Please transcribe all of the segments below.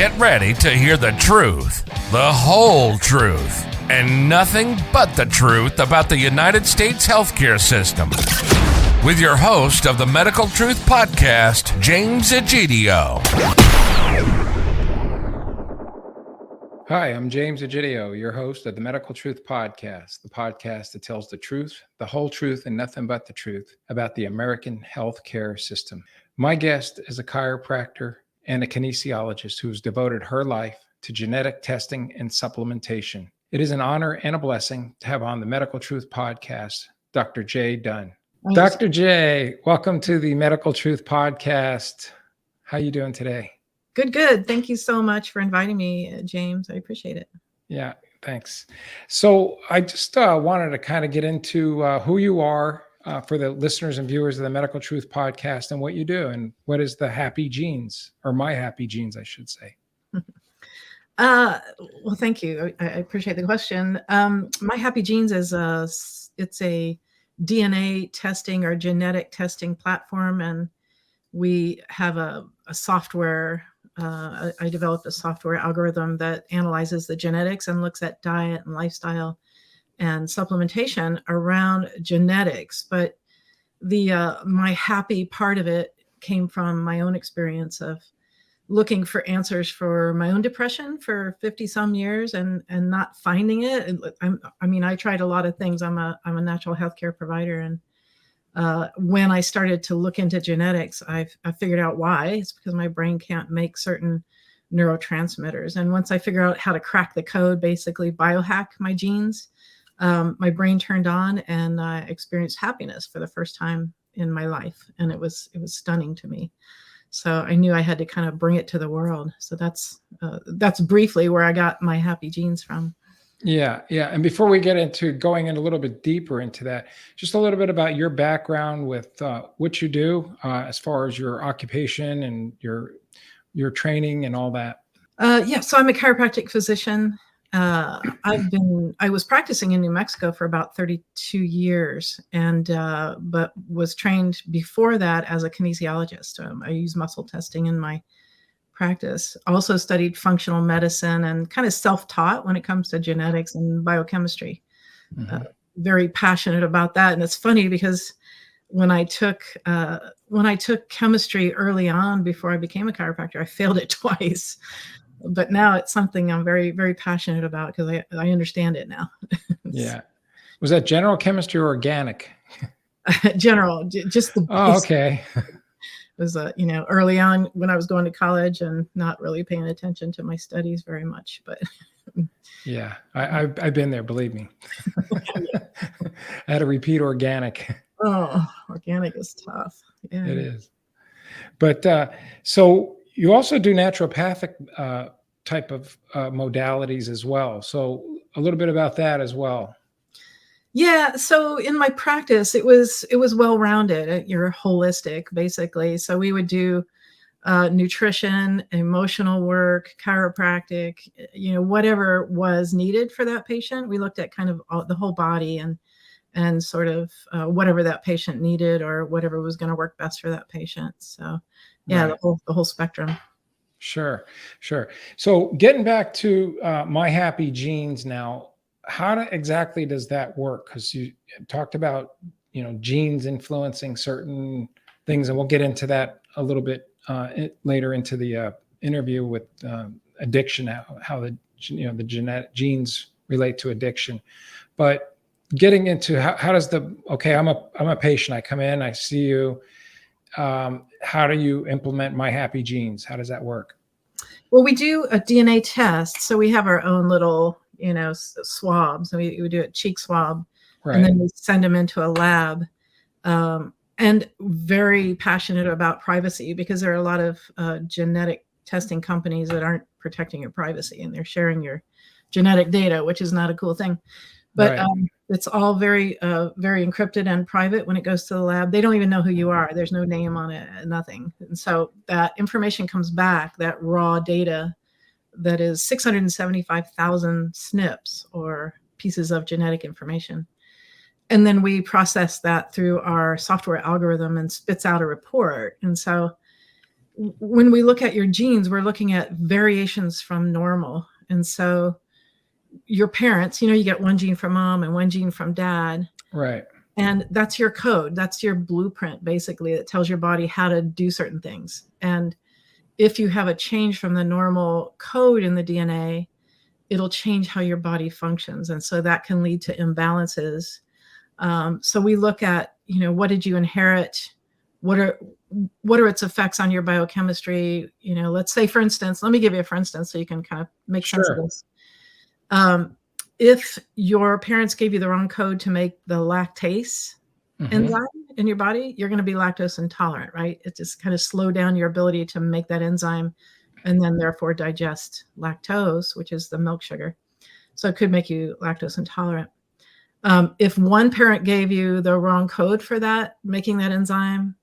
Get ready to hear the truth, the whole truth, and nothing but the truth about the United States healthcare system. With your host of the Medical Truth Podcast, James Egidio. Hi, I'm James Egidio, your host of the Medical Truth Podcast, the podcast that tells the truth, the whole truth, and nothing but the truth about the American healthcare system. My guest is a chiropractor and a kinesiologist who's devoted her life to genetic testing and supplementation. It is an honor and a blessing to have on the Medical Truth Podcast, Dr. J. Dunn. Thanks. Dr. J, welcome to the Medical Truth Podcast. How are you doing today? Good. Thank you so much for inviting me, James. I appreciate it. Yeah, thanks. So I just wanted to kind of get into who you are for the listeners and viewers of the Medical Truth Podcast and what you do and what is the happy genes, or my happy genes, I should say. Well, thank you. I appreciate the question. My happy genes is it's a DNA testing or genetic testing platform, and we have a software. I developed a software algorithm that analyzes the genetics and looks at diet and lifestyle and supplementation around genetics. But my happy part of it came from my own experience of looking for answers for my own depression for 50 some years and not finding it. I tried a lot of things. I'm a natural healthcare provider, and when I started to look into genetics, I figured out why. It's because my brain can't make certain neurotransmitters. And once I figured out how to crack the code, basically biohack my genes, my brain turned on and I experienced happiness for the first time in my life. And it was stunning to me. So I knew I had to kind of bring it to the world. So that's briefly where I got my happy genes from. Yeah. And before we get into going in a little bit deeper into that, just a little bit about your background with what you do as far as your occupation and your training and all that. So I'm a chiropractic physician. I was practicing in New Mexico for about 32 years, and but was trained before that as a kinesiologist. I use muscle testing in my practice. Also studied functional medicine and kind of self-taught when it comes to genetics and biochemistry. Mm-hmm. Very passionate about that. And it's funny because when I took chemistry early on before I became a chiropractor, I failed it twice. But now it's something I'm very, very passionate about because I understand it now. Yeah. Was that general chemistry or organic? General, just the Oh, okay. was early on when I was going to college and not really paying attention to my studies very much, but yeah, I've been there, believe me. I had to repeat organic. Oh, organic is tough. Yeah. It is. But so you also do naturopathic type of modalities as well. So a little bit about that as well. Yeah. So in my practice, it was well-rounded. You're holistic, basically. So we would do nutrition, emotional work, chiropractic, whatever was needed for that patient. We looked at kind of the whole body and sort of whatever that patient needed or whatever was going to work best for that patient. So yeah, right. the whole spectrum. Sure. So getting back to my happy genes now, how exactly does that work? Because you talked about, genes influencing certain things, and we'll get into that a little bit later into the interview with addiction, how the genetic genes relate to addiction. But getting into how does I'm a patient, I come in, I see you. How do you implement my happy genes? How does that work? Well, we do a DNA test. So we have our own little, swabs. So we do a cheek swab, right. And then we send them into a lab. And very passionate about privacy because there are a lot of genetic testing companies that aren't protecting your privacy and they're sharing your genetic data, which is not a cool thing. But right. It's all very, very encrypted and private when it goes to the lab. They don't even know who you are. There's no name on it, nothing. And so that information comes back, that raw data that is 675,000 SNPs or pieces of genetic information. And then we process that through our software algorithm and spits out a report. And so when we look at your genes, we're looking at variations from normal. And so your parents, you get one gene from mom and one gene from dad. Right. And that's your code. That's your blueprint, basically, that tells your body how to do certain things. And if you have a change from the normal code in the DNA, it'll change how your body functions. And so that can lead to imbalances. So we look at, what did you inherit? What are its effects on your biochemistry? Let's say, for instance, let me give you a for instance so you can kind of make sense of this. If your parents gave you the wrong code to make the lactase enzyme in your body, you're going to be lactose intolerant, right? It just kind of slow down your ability to make that enzyme and then therefore digest lactose, which is the milk sugar. So it could make you lactose intolerant. If one parent gave you the wrong code for that, making that enzyme,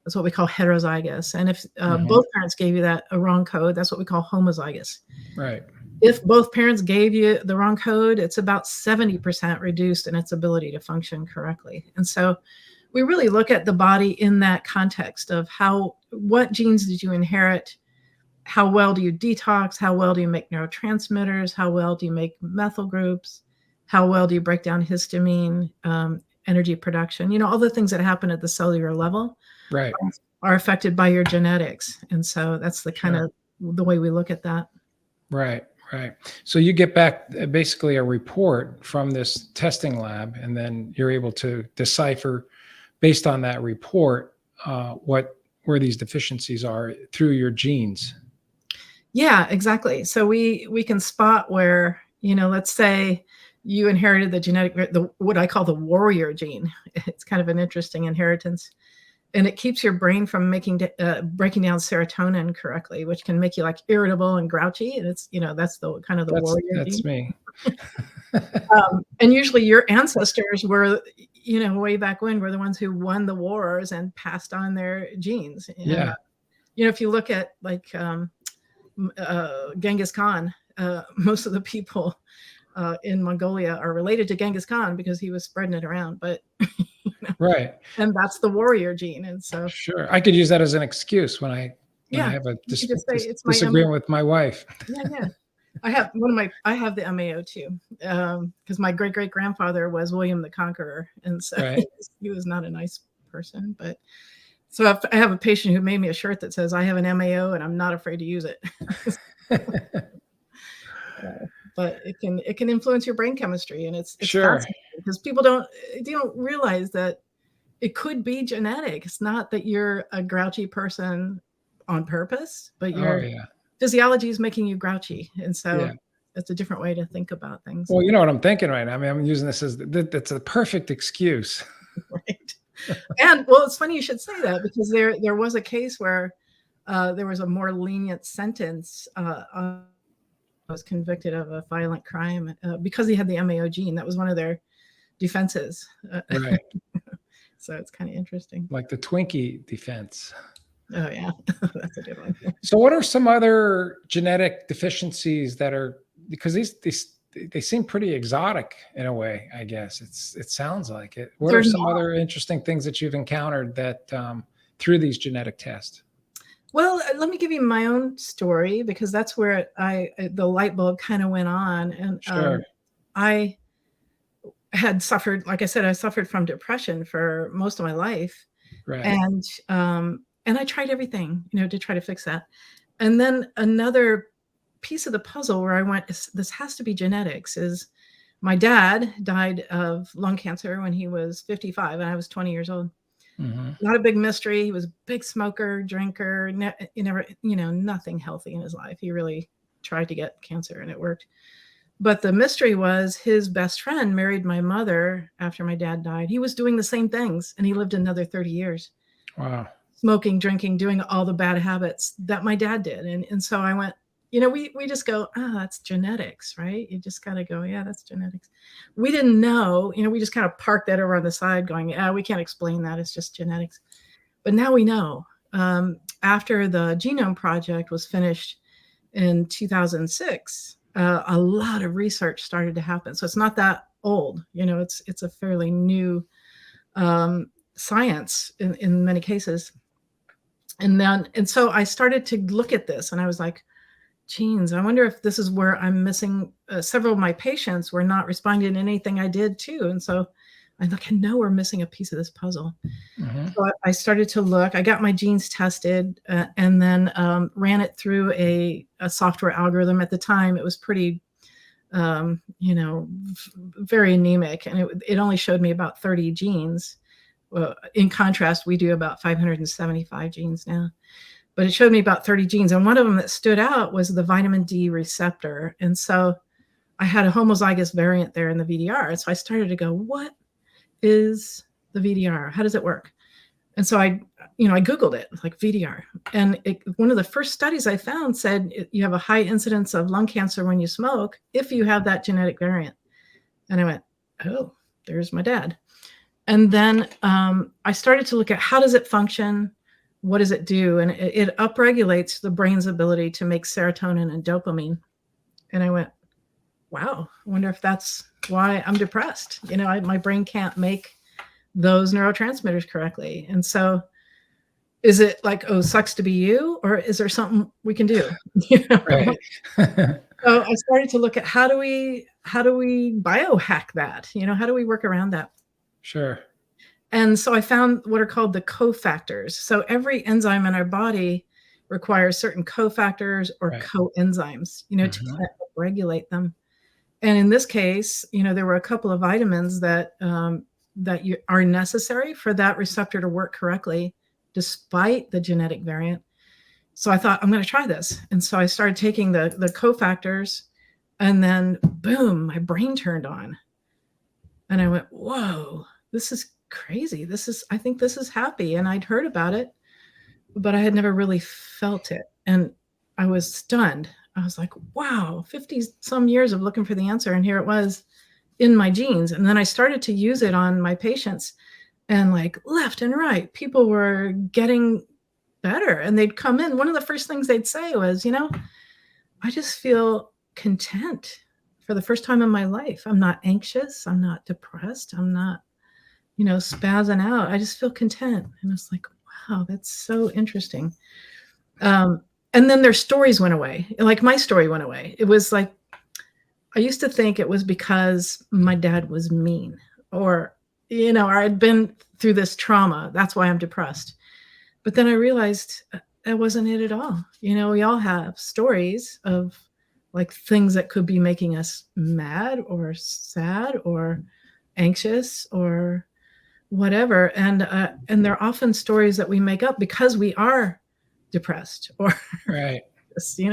that's what we call heterozygous. And if both parents gave you a wrong code, that's what we call homozygous. Right. If both parents gave you the wrong code, it's about 70% reduced in its ability to function correctly. And so we really look at the body in that context of what genes did you inherit? How well do you detox? How well do you make neurotransmitters? How well do you make methyl groups? How well do you break down histamine, energy production? All the things that happen at the cellular level right. are affected by your genetics. And so that's the kind of the way we look at that. Right. Right. So you get back basically a report from this testing lab, and then you're able to decipher based on that report where these deficiencies are through your genes. Yeah, exactly. So we can spot where, let's say you inherited what I call the warrior gene. It's kind of an interesting inheritance. And it keeps your brain from breaking down serotonin correctly, which can make you like irritable and grouchy. And it's, that's the kind of the warrior that's gene. me. And usually your ancestors were, way back when, were the ones who won the wars and passed on their genes. Yeah. And, if you look at like Genghis Khan, most of the people in Mongolia are related to Genghis Khan because he was spreading it around. But right. And that's the warrior gene. And so sure, I could use that as an excuse when I have a disagreement with my wife. Yeah. I have the MAO too, because my great grandfather was William the Conqueror, and so he was not a nice person. But so I have a patient who made me a shirt that says I have an MAO and I'm not afraid to use it. But it can influence your brain chemistry, and it's fascinating because people don't realize that it could be genetic. It's not that you're a grouchy person on purpose, but your physiology is making you grouchy, and so it's a different way to think about things. Well, you know what I'm thinking right now. I mean, I'm using this as that's a perfect excuse. Right. And well, it's funny you should say that, because there was a case where there was a more lenient sentence. Was convicted of a violent crime because he had the MAO gene. That was one of their defenses. Right. So it's kind of interesting. Like the Twinkie defense. Oh yeah, that's a good one. So what are some other genetic deficiencies that are, because they seem pretty exotic in a way, I guess. It sounds like it. What are some other interesting things that you've encountered that through these genetic tests? Well, let me give you my own story, because that's where the light bulb kind of went on. And I had suffered, like I said, I suffered from depression for most of my life. Right. And I tried everything, to try to fix that. And then another piece of the puzzle where I went, this has to be genetics, is my dad died of lung cancer when he was 55 and I was 20 years old. Mm-hmm. Not a big mystery. He was a big smoker, drinker, nothing healthy in his life. He really tried to get cancer and it worked. But the mystery was his best friend married my mother after my dad died. He was doing the same things and he lived another 30 years. Wow. Smoking, drinking, doing all the bad habits that my dad did. And so I went, we just go, that's genetics, right? You just got to go, yeah, that's genetics. We didn't know, we just kind of parked that over on the side going, we can't explain that. It's just genetics. But now we know. After the Genome Project was finished in 2006, a lot of research started to happen. So it's not that old, it's a fairly new science in many cases. And so I started to look at this, and I was like, genes, I wonder if this is where I'm missing. Several of my patients were not responding to anything I did too. And so I'm like, I know we're missing a piece of this puzzle. So I started to look. I got my genes tested, and then ran it through a software algorithm. At the time, it was pretty, very anemic, and it only showed me about 30 genes. In contrast, we do about 575 genes now. But it showed me about 30 genes. And one of them that stood out was the vitamin D receptor. And so I had a homozygous variant there in the VDR. And so I started to go, what is the VDR? How does it work? And so I Googled it, like VDR. And one of the first studies I found said you have a high incidence of lung cancer when you smoke if you have that genetic variant. And I went, oh, there's my dad. And then I started to look at how does it function? What does it do? And it upregulates the brain's ability to make serotonin and dopamine. And I went, wow, I wonder if that's why I'm depressed. My brain can't make those neurotransmitters correctly. And so is it like, oh, sucks to be you? Or is there something we can do? Right. So I started to look at how do we biohack that? How do we work around that? Sure. And so I found what are called the cofactors. So every enzyme in our body requires certain cofactors or coenzymes, to regulate them. And in this case, there were a couple of vitamins that are necessary for that receptor to work correctly, despite the genetic variant. So I thought, I'm going to try this. And so I started taking the cofactors, and then boom, my brain turned on. And I went, whoa, this is crazy. I think this is happy. And I'd heard about it, but I had never really felt it. And I was stunned. I was like, wow, 50 some years of looking for the answer. And here it was in my genes. And then I started to use it on my patients, and like left and right, people were getting better, and they'd come in. One of the first things they'd say was, I just feel content for the first time in my life. I'm not anxious. I'm not depressed. I'm not spazzing out. I just feel content. And I was like, wow, that's so interesting. And then their stories went away. Like my story went away. It was like, I used to think it was because my dad was mean, or I'd been through this trauma. That's why I'm depressed. But then I realized that wasn't it at all. We all have stories of like things that could be making us mad or sad or anxious or whatever. And they're often stories that we make up because we are depressed or right. Do you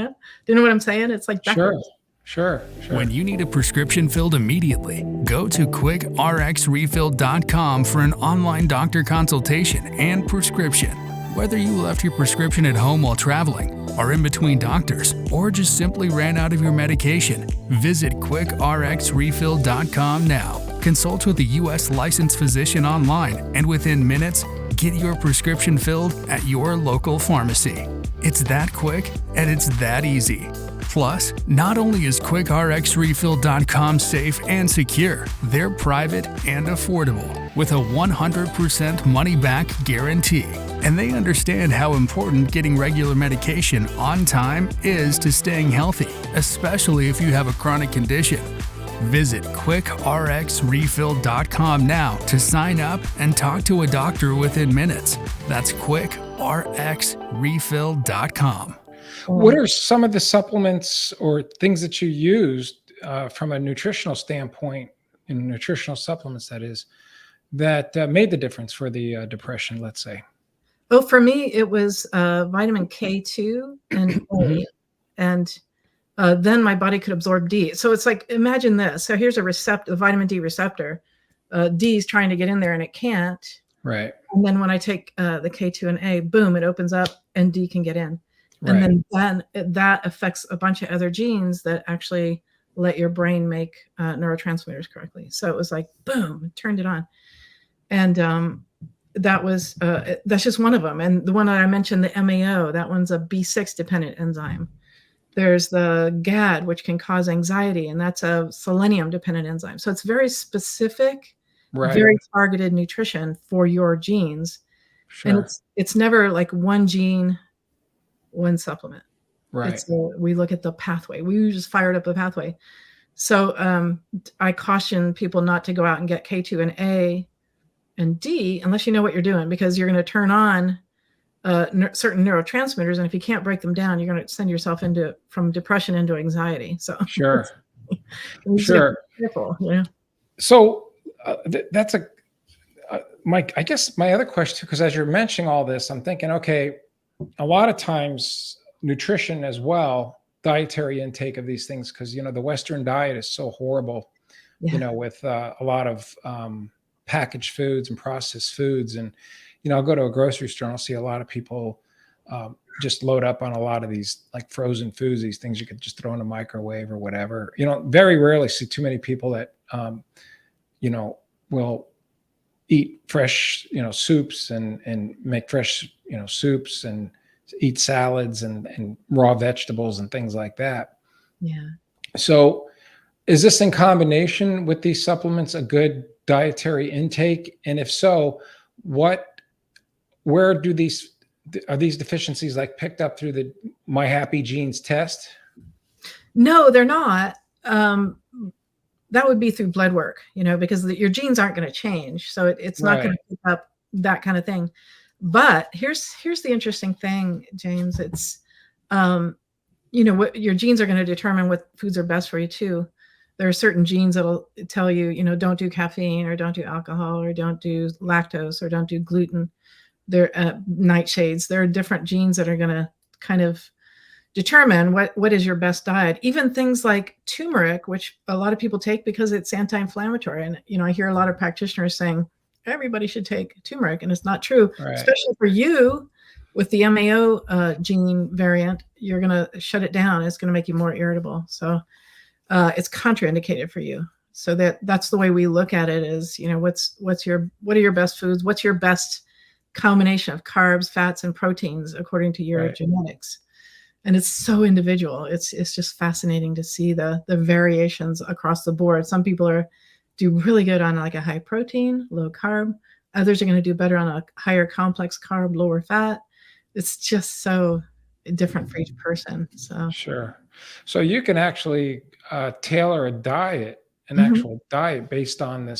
know what I'm saying? It's like backwards. Sure. When you need a prescription filled immediately, go to quickrxrefill.com for an online doctor consultation and prescription. Whether you left your prescription at home while traveling, are in between doctors, or just simply ran out of your medication, visit quickrxrefill.com now. Consult with a U.S. licensed physician online, and within minutes, get your prescription filled at your local pharmacy. It's that quick, and it's that easy. Plus, not only is quickrxrefill.com safe and secure, they're private and affordable with a 100% money-back guarantee. And they understand how important getting regular medication on time is to staying healthy, especially if you have a chronic condition. Visit quickrxrefill.com now to sign up and talk to a doctor within minutes. That's quickrxrefill.com. What are some of the supplements or things that you used from a nutritional standpoint, in nutritional supplements, that is, that made the difference for the depression, let's say? Oh, for me, it was vitamin K2 and A. And then my body could absorb D. So it's like, imagine this. So here's a vitamin D receptor. D is trying to get in there and it can't. Right. And then when I take the K2 and A, boom, it opens up and D can get in. Right. And then that affects a bunch of other genes that actually let your brain make neurotransmitters correctly. So it was like, boom, it turned it on. And that's just one of them. And the one that I mentioned, the MAO, that one's a B6 dependent enzyme. There's the GAD, which can cause anxiety, and that's a selenium dependent enzyme. So it's very specific, Right. very targeted nutrition for your genes. And Sure. it's never like one gene, one supplement. Right. We look at the pathway. We just fired up the pathway. So I caution people not to go out and get K2 and A and D unless you know what you're doing, because you're going to turn on certain neurotransmitters, and if you can't break them down, you're going to send yourself from depression into anxiety. So Sure. you just gotta be careful, you know? So that's I guess my other question, because as you're mentioning all this, I'm thinking, okay, a lot of times nutrition as well, dietary intake of these things, because the Western diet is so horrible, Yeah. with a lot of packaged foods and processed foods. And I'll go to a grocery store and I'll see a lot of people just load up on a lot of these like frozen foods, these things you could just throw in a microwave or whatever. Very rarely see too many people that will eat fresh, soups and make fresh, soups and eat salads and raw vegetables and things like that. Yeah. So is this in combination with these supplements a good dietary intake? And if so, where are these deficiencies like picked up through the My Happy Genes test? No, they're not. That would be through blood work, because your genes aren't going to change. So it's not going to pick up that kind of thing. But here's the interesting thing, James. It's, what your genes are going to determine what foods are best for you too. There are certain genes that'll tell you, don't do caffeine or don't do alcohol or don't do lactose or don't do gluten. They're nightshades. There are different genes that are going to kind of determine what is your best diet. Even things like turmeric, which a lot of people take because it's anti-inflammatory. And, I hear a lot of practitioners saying everybody should take turmeric, and it's not true, especially for you with the MAO gene variant. You're going to shut it down. It's going to make you more irritable. So it's contraindicated for you. So that's the way we look at it is, what are your best foods? What's your best combination of carbs, fats, and proteins according to your genetics? And it's so individual. It's just fascinating to see the variations across the board. Some people do really good on like a high protein, low carb. Others are going to do better on a higher complex carb, lower fat. It's just so different for each person. So sure. So you can actually tailor an actual diet based on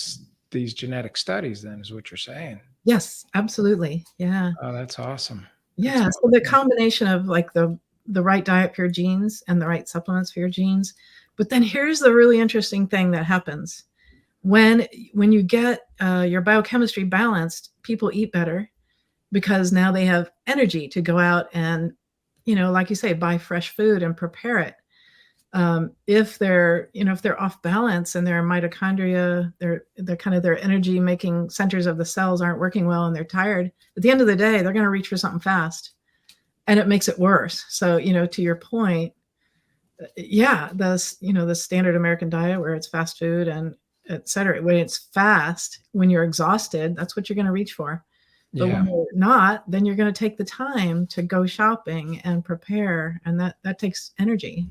these genetic studies. Then is what you're saying? Yes, absolutely. Yeah. Oh, that's awesome. Yeah. That's so the combination of like the right diet for your genes and the right supplements for your genes. But then here's the really interesting thing that happens. When you get your biochemistry balanced, people eat better because now they have energy to go out and, like you say, buy fresh food and prepare it. If they're off balance and their mitochondria, their energy making centers of the cells aren't working well and they're tired, at the end of the day, they're going to reach for something fast. And it makes it worse. So, to your point, the standard American diet where it's fast food and et cetera, when it's fast, when you're exhausted, that's what you're going to reach for. But when you're not, then you're going to take the time to go shopping and prepare. And that takes energy,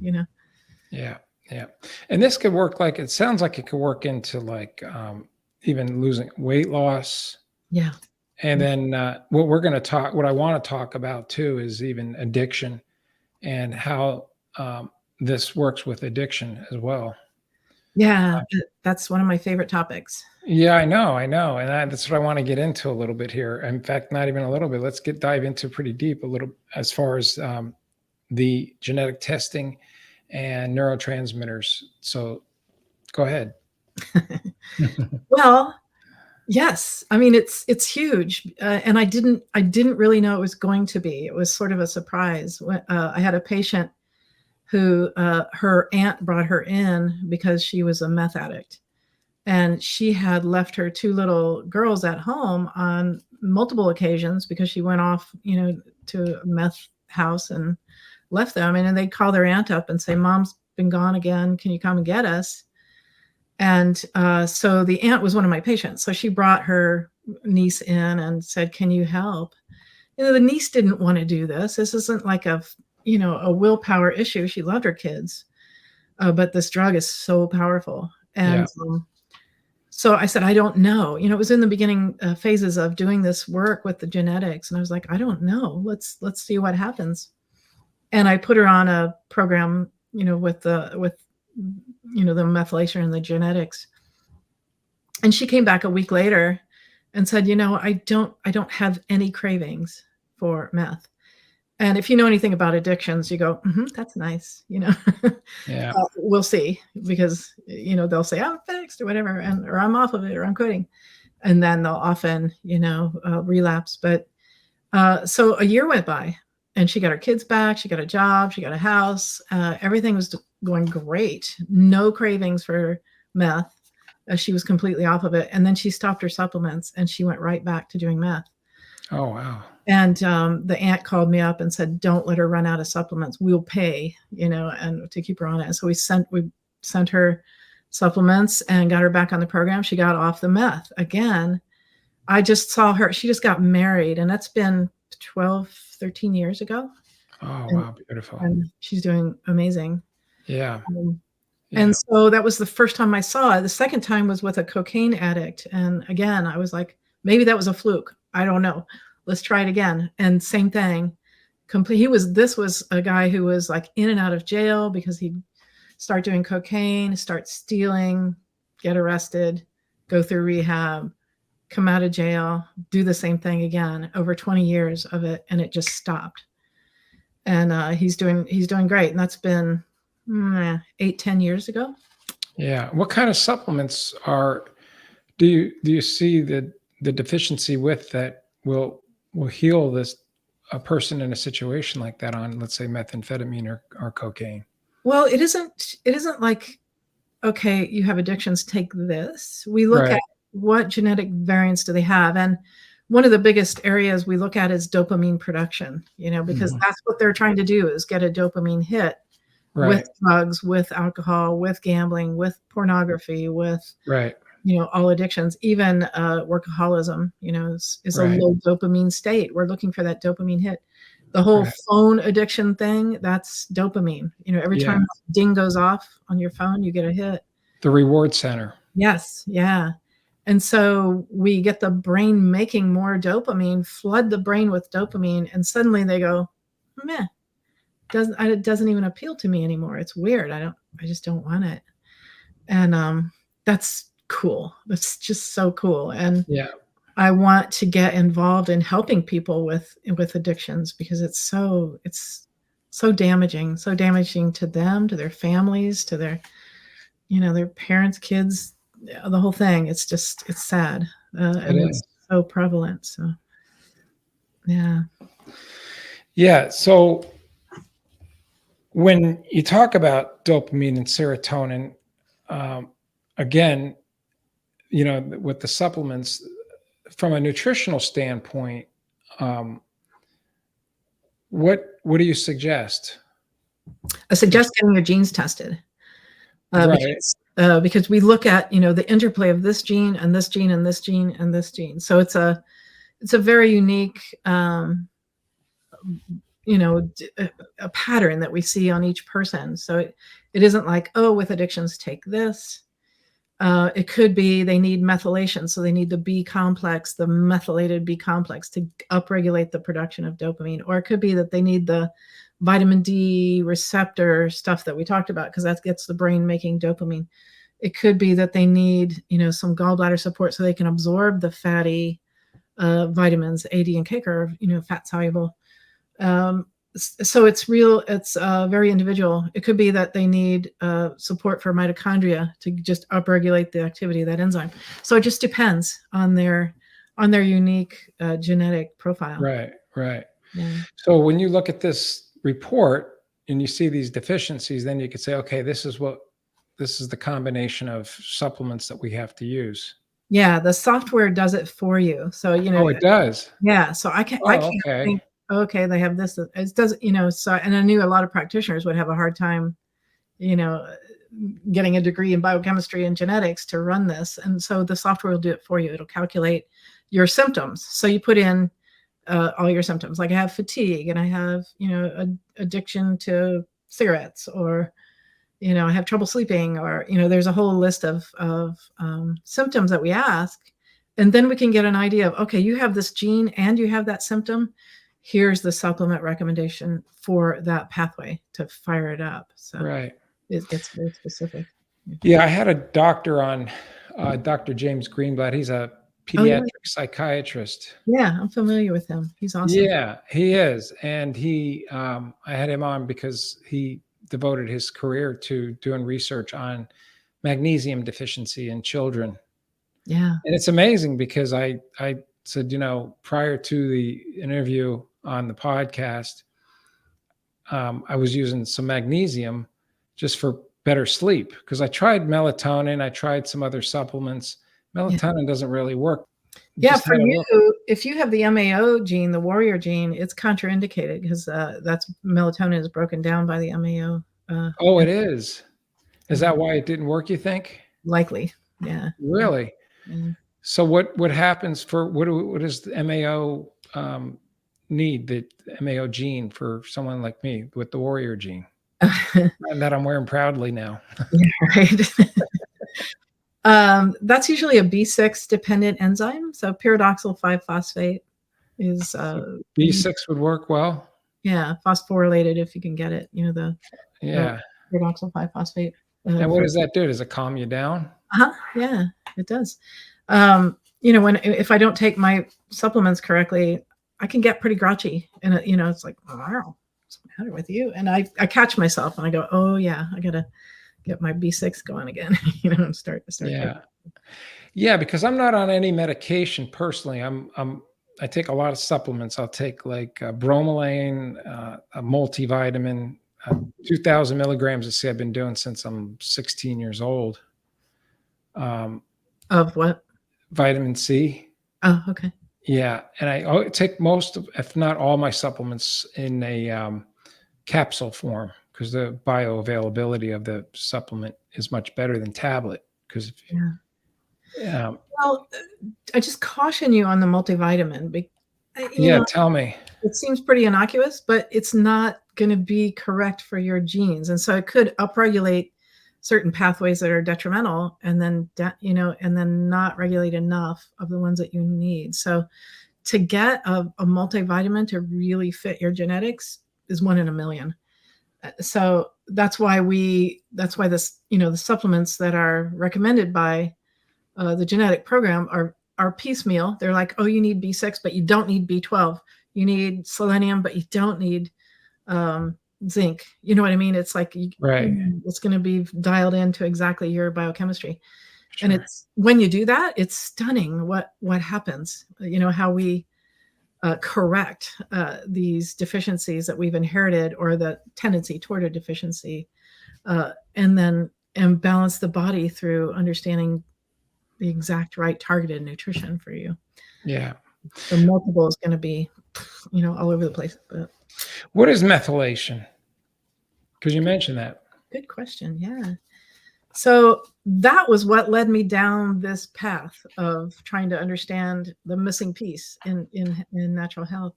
Yeah. Yeah. And this could work it sounds like it could work into even losing weight loss. Yeah. And then what I want to talk about too is even addiction and how this works with addiction as well. Yeah, that's one of my favorite topics. Yeah, I know. And that's what I want to get into a little bit here. In fact, not even a little bit. Let's dive into pretty deep a little as far as the genetic testing and neurotransmitters. So go ahead. Well, yes. I mean, it's huge. And I didn't really know it was going to be. It was sort of a surprise. I had a patient who her aunt brought her in because she was a meth addict. And she had left her two little girls at home on multiple occasions because she went off, to a meth house and left them. And they'd call their aunt up and say, "Mom's been gone again. Can you come and get us?" And so the aunt was one of my patients. So she brought her niece in and said, "Can you help?" The niece didn't want to do this. This isn't like a willpower issue. She loved her kids. But this drug is so powerful. And So I said, I don't know. It was in the beginning phases of doing this work with the genetics. And I was like, I don't know. Let's see what happens. And I put her on a program, with the methylation and the genetics. And she came back a week later and said, I don't have any cravings for meth. And if you know anything about addictions, you go, that's nice. Yeah. We'll see, because, they'll say I'm fixed or whatever, or I'm off of it, or I'm quitting. And then they'll often, relapse. But so a year went by and she got her kids back. She got a job. She got a house. Everything was going great. No cravings for meth. She was completely off of it. And then she stopped her supplements and she went right back to doing meth. Oh, wow. And the aunt called me up and said, don't let her run out of supplements. We'll pay, and to keep her on it. And so we sent her supplements and got her back on the program. She got off the meth again. I just saw her. She just got married, and that's been 12, 13 years ago. Oh, wow. Beautiful. And she's doing amazing. Yeah. Yeah. And so that was the first time I saw it. The second time was with a cocaine addict. And again, I was like, maybe that was a fluke. I don't know. Let's try it again. And same thing. This was a guy who was like in and out of jail because he'd start doing cocaine, start stealing, get arrested, go through rehab, come out of jail, do the same thing again, over 20 years of it. And it just stopped. And he's doing great. And that's been 8-10 years ago. Yeah. What kind of supplements do you see the deficiency with that will heal a person in a situation like that on, let's say, methamphetamine or cocaine? Well, it isn't like, okay, you have addictions, take this. We look at what genetic variants do they have. And one of the biggest areas we look at is dopamine production, because that's what they're trying to do, is get a dopamine hit with drugs, with alcohol, with gambling, with pornography, with all addictions. Even workaholism, is a low dopamine state. We're looking for that dopamine hit. The whole phone addiction thing, that's dopamine. Every time a ding goes off on your phone, you get a hit. The reward center. Yes. Yeah. And so we get the brain making more dopamine, flood the brain with dopamine, and suddenly they go, meh, it doesn't even appeal to me anymore. It's weird. I just don't want it. And that's cool. That's just so cool. And I want to get involved in helping people with addictions, because it's so damaging to them, to their families, to their, their parents, kids, the whole thing. It's sad. And it's so prevalent. So, yeah. Yeah. So when you talk about dopamine and serotonin, again, with the supplements, from a nutritional standpoint, what do you suggest? I suggest getting your genes tested. Because we look at, the interplay of this gene and this gene and this gene and this gene. So it's a very unique, a pattern that we see on each person. So it isn't like, oh, with addictions, take this. It could be they need methylation. So they need the B complex, the methylated B complex, to upregulate the production of dopamine. Or it could be that they need the vitamin D receptor stuff that we talked about, because that gets the brain making dopamine. It could be that they need, some gallbladder support so they can absorb the fatty vitamins. A, D, and K are, fat soluble. So it's very individual. It could be that they need support for mitochondria to just upregulate the activity of that enzyme. So it just depends on their unique genetic profile. Right. Yeah. So when you look at this report and you see these deficiencies, then you could say, okay, this is the combination of supplements that we have to use. Yeah, the software does it for you. So Oh, it does. Yeah. So I can't think, okay, they have this. It doesn't, so, and I knew a lot of practitioners would have a hard time, getting a degree in biochemistry and genetics to run this. And so the software will do it for you. It'll calculate your symptoms. So you put in all your symptoms, like I have fatigue and I have, addiction to cigarettes, or, I have trouble sleeping, or, there's a whole list of symptoms that we ask. And then we can get an idea of, okay, you have this gene and you have that symptom. Here's the supplement recommendation for that pathway to fire it up. So Right. it gets very specific. Yeah, I had a doctor on, Dr. James Greenblatt. He's a pediatric psychiatrist. Yeah, I'm familiar with him. He's awesome. Yeah, he is. And I had him on because he devoted his career to doing research on magnesium deficiency in children. Yeah. And it's amazing because I said, prior to the interview on the podcast, I was using some magnesium just for better sleep, because I tried melatonin, I tried some other supplements. Melatonin doesn't really work. Yeah, for you, if you have the MAO gene, the warrior gene, it's contraindicated because that's melatonin is broken down by the MAO. Oh, it is. Is that why it didn't work, you think? Likely, yeah. Really? Yeah. So what happens for what does the MAO need, the MAO gene, for someone like me with the warrior gene? And that I'm wearing proudly now. Yeah, right. That's usually a B6 dependent enzyme. So pyridoxal 5-phosphate is B6 would work well. Yeah, phosphorylated if you can get it. The pyridoxal 5-phosphate. And what does that do? Does it calm you down? Yeah, it does. If I don't take my supplements correctly, I can get pretty grouchy, and it's like, wow, what's the matter with you? And I catch myself and I go, oh yeah, I gotta get my B6 going again, and start. Yeah, because I'm not on any medication personally. I take a lot of supplements. I'll take like bromelain, a multivitamin, 2,000 milligrams. I've been doing since I'm 16 years old. Of what? Vitamin C. Oh, okay. Yeah, and I take most of, if not all, my supplements in a capsule form, because the bioavailability of the supplement is much better than tablet. Because well, I just caution you on the multivitamin. Tell me. It seems pretty innocuous, but it's not going to be correct for your genes, and so it could upregulate certain pathways that are detrimental, and then not regulate enough of the ones that you need. So to get a multivitamin to really fit your genetics is 1 in a million. So that's why this, the supplements that are recommended by the genetic program are piecemeal. They're like, oh, you need B6, but you don't need B12. You need selenium, but you don't need zinc. You know what I mean? It's like, it's going to be dialed into exactly your biochemistry. Sure. And it's when you do that, it's stunning what happens. How we correct these deficiencies that we've inherited, or the tendency toward a deficiency, and balance the body through understanding the exact right targeted nutrition for you. Yeah. The multiple is going to be, all over the place. But what is methylation? Because you mentioned that. Good question. Yeah. So that was what led me down this path of trying to understand the missing piece in natural health.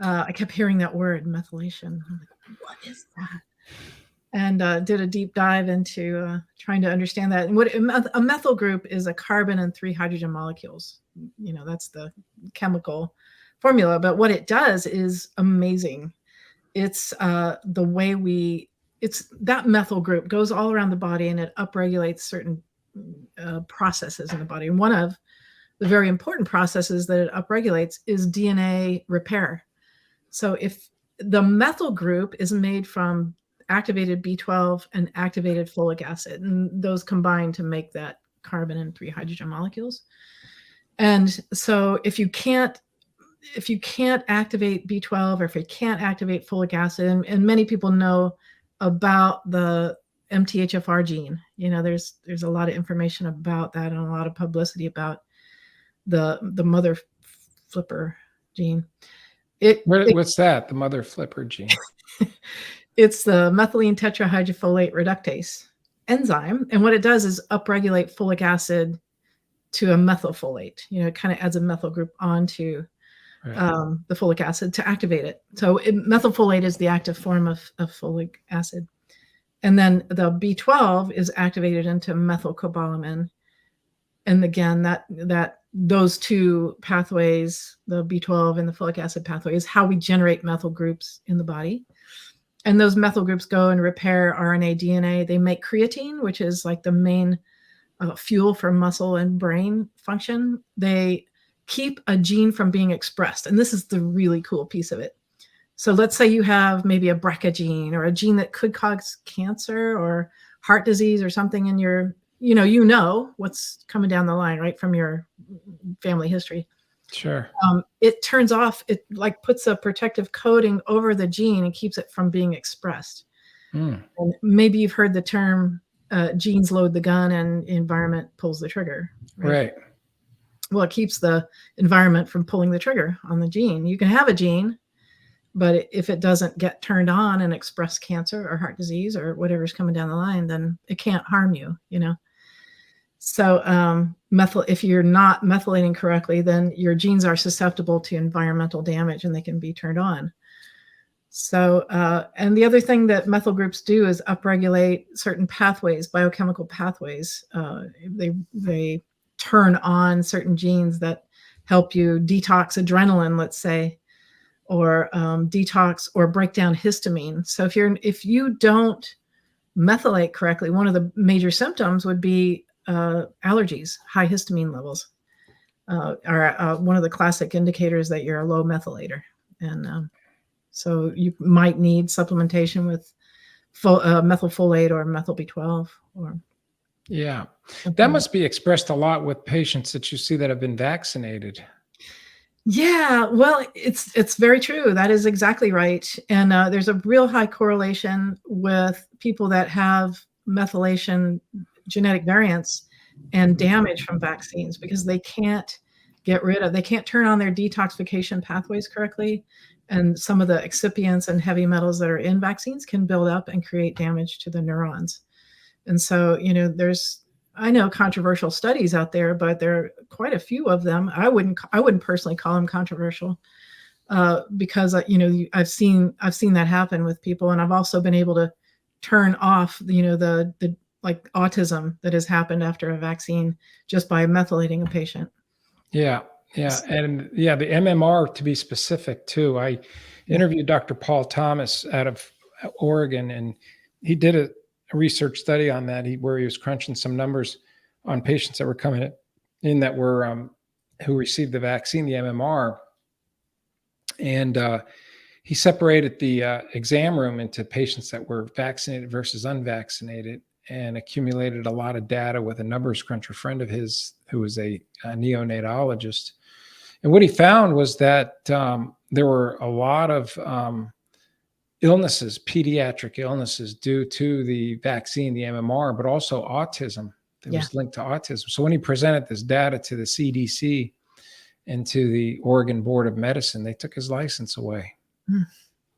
I kept hearing that word, methylation. I'm like, what is that? And did a deep dive into trying to understand that. And what a methyl group is, a carbon and 3 hydrogen molecules. That's the chemical formula. But what it does is amazing. It's the way it's that methyl group goes all around the body, and it upregulates certain processes in the body. And one of the very important processes that it upregulates is DNA repair. So if the methyl group is made from activated B12 and activated folic acid, and those combine to make that carbon and 3 hydrogen molecules. And so if you can't activate B12, or if you can't activate folic acid, and many people know about the MTHFR gene, there's a lot of information about that, and a lot of publicity about the mother flipper gene. What's that? The mother flipper gene? It's the methylene tetrahydrofolate reductase enzyme. And what it does is upregulate folic acid to a methylfolate. It kind of adds a methyl group onto the folic acid to activate it. So methylfolate is the active form of folic acid. And then the B12 is activated into methylcobalamin. And again, those two pathways, the B12 and the folic acid pathway, is how we generate methyl groups in the body. And those methyl groups go and repair RNA, DNA. They make creatine, which is like the main fuel for muscle and brain function. They keep a gene from being expressed. And this is the really cool piece of it. So let's say you have maybe a BRCA gene or a gene that could cause cancer or heart disease or something in your, you know what's coming down the line, right, from your family history. Sure. It turns off, it like puts a protective coating over the gene and keeps it from being expressed. And maybe you've heard the term genes load the gun and environment pulls the trigger. Right. Well, it keeps the environment from pulling the trigger on the gene. You can have a gene, but if it doesn't get turned on and express cancer or heart disease or whatever's coming down the line, then it can't harm you, So if you're not methylating correctly, then your genes are susceptible to environmental damage and they can be turned on. So, and the other thing that methyl groups do is upregulate certain pathways, biochemical pathways. They turn on certain genes that help you detox adrenaline, let's say, or detox or break down histamine. So if you don't methylate correctly, one of the major symptoms would be allergies. High histamine levels are one of the classic indicators that you're a low methylator. And so you might need supplementation with methylfolate or methyl B12 or. Yeah, that must be expressed a lot with patients that you see that have been vaccinated. Yeah, well, it's very true. That is exactly right. And there's a real high correlation with people that have methylation genetic variants and damage from vaccines because they can't turn on their detoxification pathways correctly. And some of the excipients and heavy metals that are in vaccines can build up and create damage to the neurons. And so, I know controversial studies out there, but there are quite a few of them. I wouldn't personally call them controversial because I've seen that happen with people, and I've also been able to turn off the like autism that has happened after a vaccine just by methylating a patient. Yeah, and the MMR, to be specific too. I interviewed Dr. Paul Thomas out of Oregon, and he did a research study on that, where he was crunching some numbers on patients that were coming in that were who received the vaccine, the MMR, and he separated the exam room into patients that were vaccinated versus unvaccinated, and accumulated a lot of data with a numbers cruncher friend of his who was a neonatologist. And what he found was that there were a lot of illnesses, pediatric illnesses due to the vaccine, the MMR, but also autism that was linked to autism. So when he presented this data to the CDC and to the Oregon Board of Medicine, they took his license away.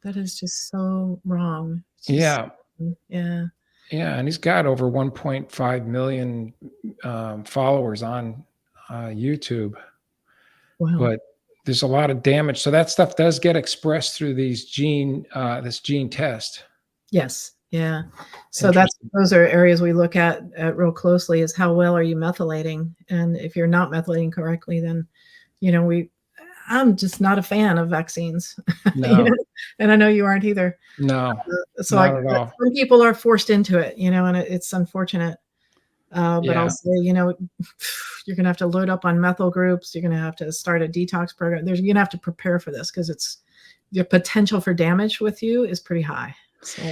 That is just so wrong. Yeah. Yeah. And he's got over 1.5 million followers on YouTube. Wow. But there's a lot of damage. So that stuff does get expressed through this gene test. Yes. Yeah. So those are areas we look at real closely, is how well are you methylating? And if you're not methylating correctly, then, I'm just not a fan of vaccines. No. And I know you aren't either. No. So not at all. some people are forced into it, and it's unfortunate. But I'll say, you're going to have to load up on methyl groups. You're going to have to start a detox program. You're going to have to prepare for this because the potential for damage with you is pretty high. So.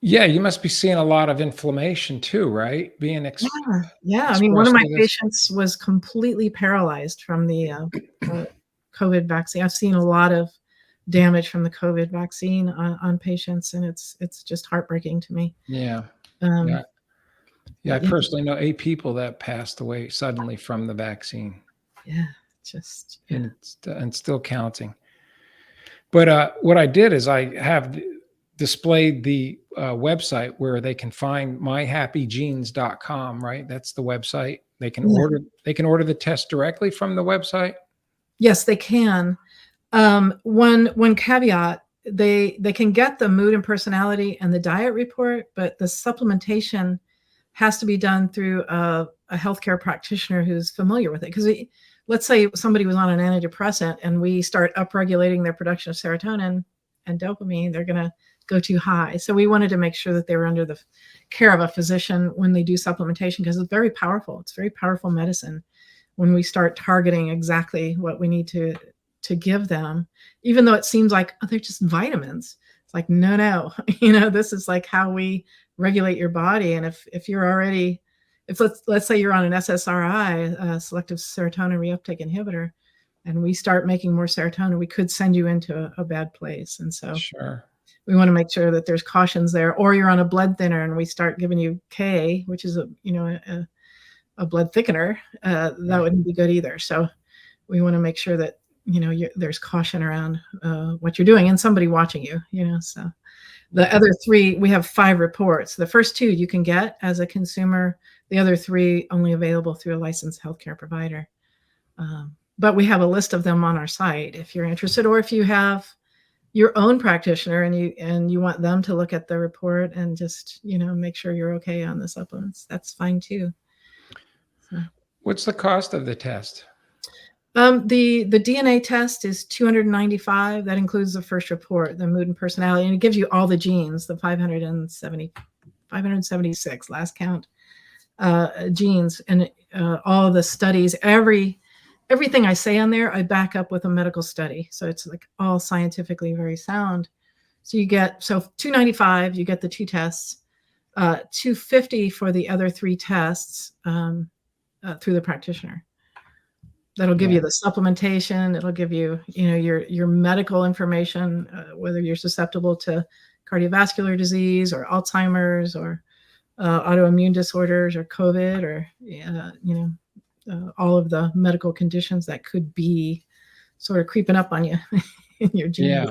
Yeah, you must be seeing a lot of inflammation too, right? Yeah. I mean, one of my patients was completely paralyzed from the COVID vaccine. I've seen a lot of damage from the COVID vaccine on patients, and it's just heartbreaking to me. Yeah. I personally know 8 people that passed away suddenly from the vaccine. Yeah, and still counting. But what I did is I have displayed the website where they can find myhappygenes.com, right? That's the website. They can order the test directly from the website. Yes, they can. One caveat they can get the mood and personality and the diet report, but the supplementation has to be done through a healthcare practitioner who's familiar with it. Because let's say somebody was on an antidepressant and we start upregulating their production of serotonin and dopamine, they're going to go too high. So we wanted to make sure that they were under the care of a physician when they do supplementation, because it's very powerful. It's very powerful medicine when we start targeting exactly what we need to give them, even though it seems like, oh, they're just vitamins. It's like, no, this is like how we regulate your body. And if you're already, let's say you're on an SSRI, selective serotonin reuptake inhibitor, and we start making more serotonin, we could send you into a bad place. And so Sure. we want to make sure that there's cautions there. Or you're on a blood thinner and we start giving you K, which is a blood thickener, that wouldn't be good either. So we want to make sure that, there's caution around what you're doing and somebody watching you, so. The other 3, we have 5 reports. The first 2 you can get as a consumer. The other 3 only available through a licensed healthcare provider. But we have a list of them on our site if you're interested, or if you have your own practitioner and you want them to look at the report and just, make sure you're okay on the supplements, that's fine too. So. What's the cost of the test? The DNA test is $295. That includes the first report, the mood and personality, and it gives you all the genes, the 576 last count genes, and all the studies. Everything I say on there, I back up with a medical study, so it's like all scientifically very sound. So you get $295. You get the 2 tests, $250 for the other 3 tests through the practitioner. That'll give you the supplementation. It'll give you, your medical information, whether you're susceptible to cardiovascular disease or Alzheimer's or autoimmune disorders or COVID or, all of the medical conditions that could be sort of creeping up on you in your gene.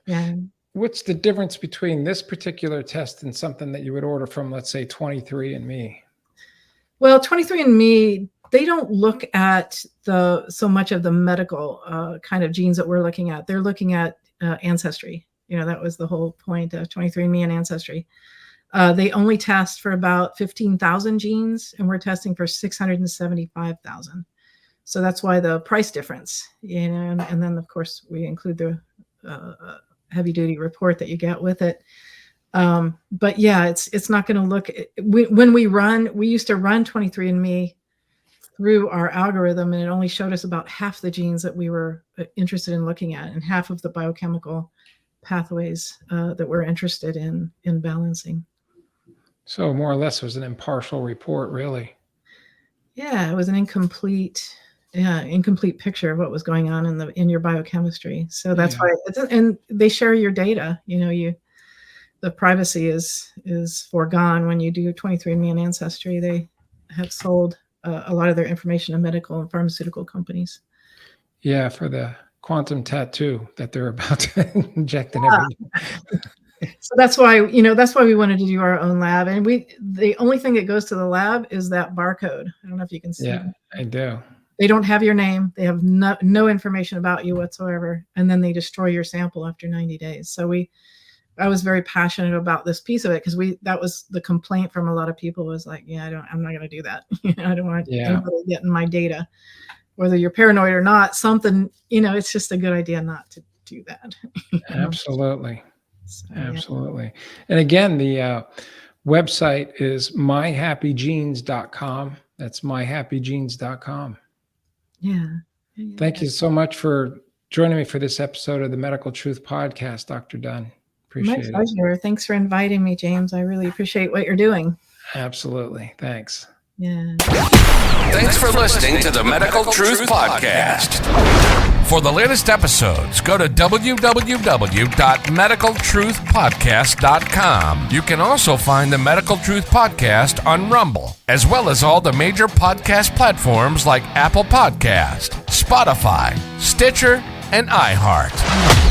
Yeah. What's the difference between this particular test and something that you would order from, let's say, 23andMe? Well, 23andMe, they don't look at so much of the medical kind of genes that we're looking at. They're looking at ancestry. That was the whole point of 23andMe and ancestry. They only test for about 15,000 genes, and we're testing for 675,000. So that's why the price difference. And then of course we include the heavy duty report that you get with it. But yeah, it's not going to look. We used to run 23andMe through our algorithm, and it only showed us about half the genes that we were interested in looking at, and half of the biochemical pathways that we're interested in balancing. So more or less it was an impartial report, really. Yeah, it was an incomplete picture of what was going on in your biochemistry. So that's why and they share your data. The privacy is foregone when you do 23andMe and Ancestry. They have sold a lot of their information to medical and pharmaceutical companies. Yeah, for the quantum tattoo that they're about to inject in everything. So that's why we wanted to do our own lab. And the only thing that goes to the lab is that barcode. I don't know if you can see. Yeah, I do. They don't have your name. They have no information about you whatsoever. And then they destroy your sample after 90 days. So I was very passionate about this piece of it, because that was the complaint from a lot of people, was like, I'm not going to do that. I don't want anybody getting my data, whether you're paranoid or not, something, it's just a good idea not to do that. Absolutely. So, absolutely. Yeah. And again, the website is myhappygenes.com. That's myhappygenes.com. Yeah. Thank you so much for joining me for this episode of the Medical Truth Podcast, Dr. Dunn. Appreciate it. My pleasure. Thanks for inviting me, James. I really appreciate what you're doing. Absolutely. Thanks. Yeah. Thanks for listening to the Medical Truth Podcast. For the latest episodes, go to www.medicaltruthpodcast.com. You can also find the Medical Truth Podcast on Rumble, as well as all the major podcast platforms like Apple Podcast, Spotify, Stitcher, and iHeart.